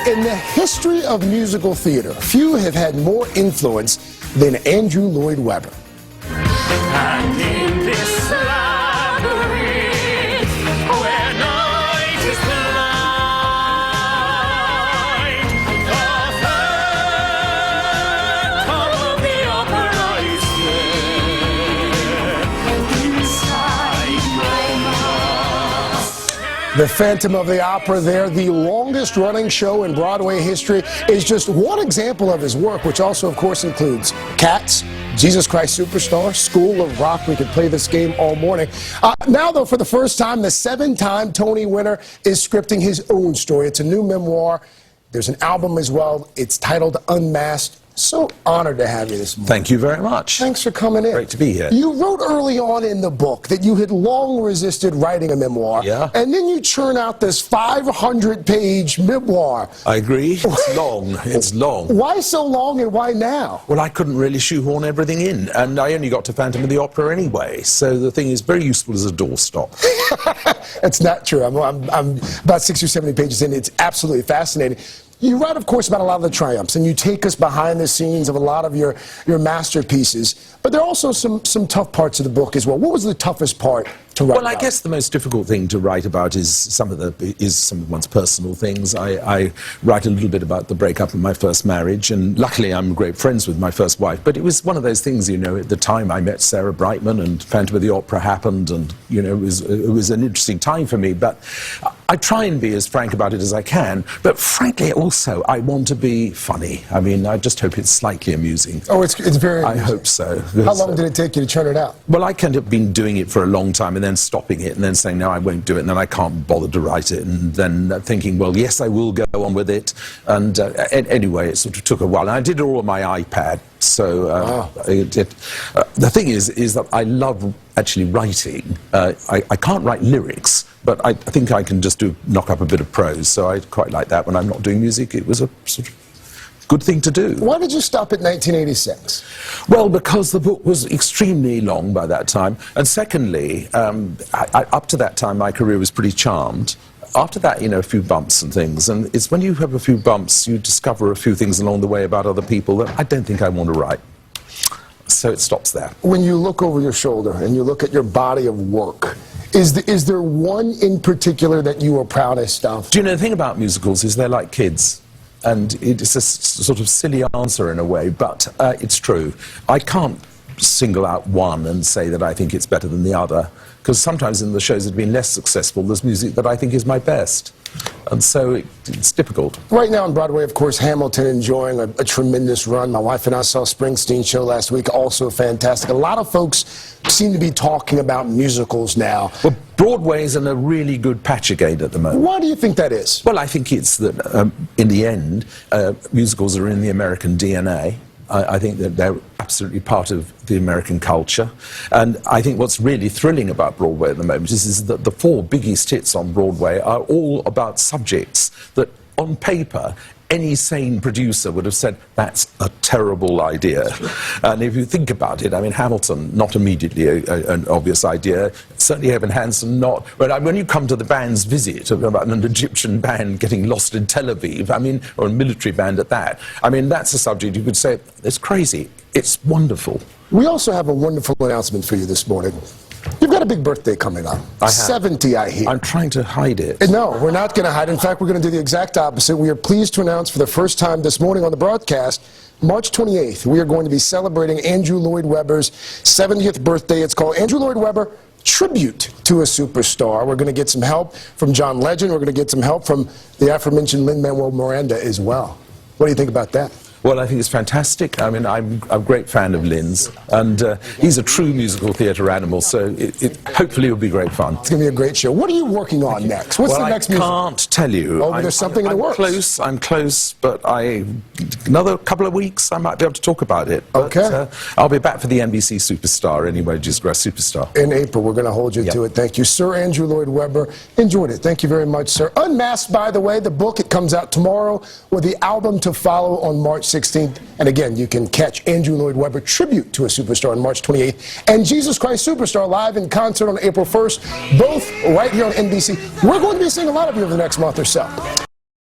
In the history of musical theater, few have had more influence than Andrew Lloyd Webber. And in this labyrinth, where night is blind, the phantom of the opera is there, inside my mind. The Phantom of the Opera there, the longest running show in Broadway history, is just one example of his work, which also, of course, includes Cats, Jesus Christ Superstar, School of Rock. We could play this game all morning. Now, though, for the first time, the 7-time Tony winner is scripting his own story. It's a new memoir. There's an album as well. It's titled Unmasked. So honored to have you this morning. Thank you very much. Thanks for coming in. Great to be here. You wrote early on in the book that you had long resisted writing a memoir. Yeah. And then you churn out this 500-page memoir. I agree. It's long. It's long. Why so long and why now? Well, I couldn't really shoehorn everything in, and I only got to Phantom of the Opera anyway, so the thing is very useful as a doorstop. That's not true. I'm about 60 or 70 pages in. It's absolutely fascinating. You write, of course, about a lot of the triumphs, and you take us behind the scenes of a lot of your masterpieces. But there are also some tough parts of the book as well. What was the toughest part to write about? Well, I guess the most difficult thing to write about is some of one's personal things. I write a little bit about the breakup of my first marriage, and luckily I'm great friends with my first wife. But it was one of those things, you know, at the time I met Sarah Brightman and Phantom of the Opera happened, and, you know, it was an interesting time for me. But I try and be as frank about it as I can, but frankly, also, I want to be funny. I mean, I just hope it's slightly amusing. Oh, it's very amusing. I hope so. How long did it take you to churn it out? Well, I kind of been doing it for a long time and then stopping it and then saying, no, I won't do it, and then I can't bother to write it, and then thinking, well, yes, I will go on with it. And anyway, it sort of took a while. And I did it all on my iPad. So the thing is that I love actually writing. I can't write lyrics, but I think I can just knock up a bit of prose. So I quite like that when I'm not doing music. It was a sort of good thing to do. Why did you stop at 1986? Well, because the book was extremely long by that time. And secondly, up to that time, my career was pretty charmed. After that, you know, a few bumps and things, and it's when you have a few bumps, you discover a few things along the way about other people that I don't think I want to write. So it stops there. When you look over your shoulder and you look at your body of work, is there one in particular that you are proudest of? Do you know, the thing about musicals is they're like kids. And it's a sort of silly answer in a way, but it's true. I can't single out one and say that I think it's better than the other, because sometimes in the shows that have been less successful, there's music that I think is my best. And so it's difficult. Right now on Broadway, of course, Hamilton enjoying a tremendous run. My wife and I saw Springsteen's show last week, also fantastic. A lot of folks seem to be talking about musicals now. Well, Broadway's in a really good patch again at the moment. Why do you think that is? Well, I think it's that, in the end, musicals are in the American DNA. I think that they're absolutely part of the American culture. And I think what's really thrilling about Broadway at the moment is that the 4 biggest hits on Broadway are all about subjects that, on paper, any sane producer would have said, that's a terrible idea. And if you think about it, I mean, Hamilton, not immediately an obvious idea. Certainly Evan Hansen, not. But when you come to the band's visit, about an Egyptian band getting lost in Tel Aviv, I mean, or a military band at that, I mean, that's a subject you could say, it's crazy. It's wonderful. We also have a wonderful announcement for you this morning. You've got a big birthday coming up. I have. 70, I hear. I'm trying to hide it. No, we're not going to hide. In fact, we're going to do the exact opposite. We are pleased to announce for the first time this morning on the broadcast, March 28th, we are going to be celebrating Andrew Lloyd Webber's 70th birthday. It's called Andrew Lloyd Webber Tribute to a Superstar. We're going to get some help from John Legend. We're going to get some help from the aforementioned Lin-Manuel Miranda as well. What do you think about that? Well, I think it's fantastic. I mean, I'm a great fan of Lin's, and he's a true musical theatre animal, so hopefully it'll be great fun. It's going to be a great show. What are you working on next? What's the next music? I can't tell you. Oh, there's something in the works. I'm close, but another couple of weeks I might be able to talk about it. But, okay. I'll be back for the NBC Superstar anyway, Jesus Christ Superstar. In April, we're going to hold you to it. Thank you. Sir Andrew Lloyd Webber, enjoyed it. Thank you very much, sir. Unmasked, by the way, the book, it comes out tomorrow, with the album to follow on March 16th. And again, you can catch Andrew Lloyd Webber Tribute to a Superstar on March 28th and Jesus Christ Superstar live in concert on April 1st, both right here on NBC. We're going to be seeing a lot of you over the next month or so.